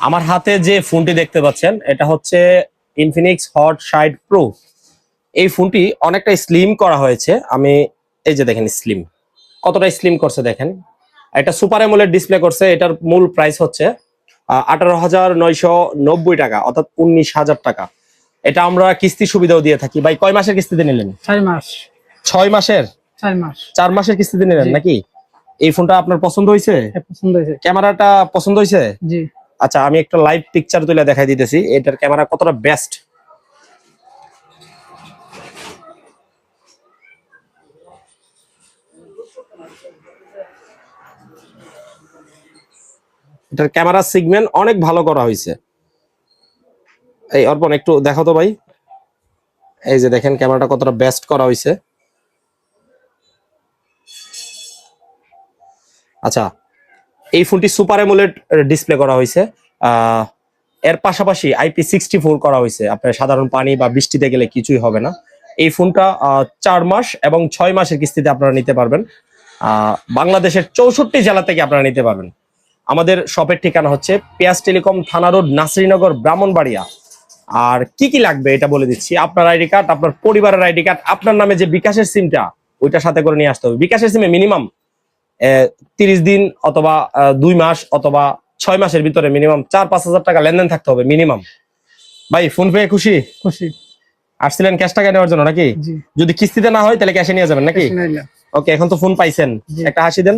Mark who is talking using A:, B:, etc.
A: আমার হাতে যে ফোনটি দেখতে পাচ্ছেন এটা হচ্ছে ইনফিনিক্স হট 60 প্রো। এই ফোনটি অনেকটা স্লিম করা হয়েছে। আমি এই যে দেখেন স্লিম, কতটা স্লিম করছে দেখেন। এটা সুপার অ্যামোলেড ডিসপ্লে করছে। এটার মূল প্রাইস হচ্ছে 18,990 টাকা, অর্থাৎ 19,000 টাকা। এটা আমরা কিস্তি সুবিধাও দিয়ে থাকি। ভাই কয় মাসের কিস্তিতে নিলেন?
B: 4 মাস।
A: 6 মাসের?
B: 4 মাস।
A: 4 মাসের কিস্তিতে নিলেন
B: জি।
A: নাকি? এই ফোনটা আপনার পছন্দ হয়েছে?
B: হ্যাঁ, পছন্দ হয়েছে।
A: ক্যামেরাটা পছন্দ হয়েছে?
B: জি।
A: আচ্ছা, আমি একটা লাইভ পিকচার তুলে দেখাই দিতেছি এটার ক্যামেরা কতটা বেস্ট। এটার ক্যামেরা সিগমেন্ট অনেক ভালো করা হয়েছে। এই অর্পণ একটু দেখো তো ভাই, এই যে দেখেন ক্যামেরাটা কতটা বেস্ট করা হয়েছে। আচ্ছা, এই ফোনটি সুপার অ্যামোলেড ডিসপ্লে করা হয়েছে। এর পাশাপাশি IP64 করা হয়েছে। আপনার সাধারণ পানি বা বৃষ্টিতে গেলে কিছুই হবে না। এই ফোনটা 4 মাস এবং 6 মাসের কিস্তিতে আপনারা নিতে পারবেন। বাংলাদেশের 64 জেলা থেকে আপনারা নিতে পারবেন। আমাদের শপের ঠিকানা হচ্ছে পেঁয়াজ টেলিকম থানা রোড, নাসরিনগর, ব্রাহ্মণবাড়িয়া। আর কি কি লাগবে এটা বলে দিচ্ছি। আপনার আইডি কার্ড, আপনার পরিবারের আইডি কার্ড, আপনার নামে যে বিকাশের সিমটা ওইটার সাথে করে নিয়ে আসতে হবে। বিকাশের সিমে মিনিমাম 30 দিন অথবা 2 মাস অথবা 6 মাসের ভিতরে মিনিমাম 4-5 হাজার টাকা লেনদেন থাকতে হবে মিনিমাম। ভাই ফোন পেয়ে খুশি?
B: খুশি।
A: আসছিলেন ক্যাশ টাকা নেওয়ার জন্য নাকি?
B: জি।
A: যদি কিস্তিতে না হয় তাহলে ক্যাশে নিয়ে যাবেন নাকি?
B: শুনাইলাম।
A: ওকে, এখন তো ফোন পাইছেন,
B: জি।
A: একটা হাসি দেন।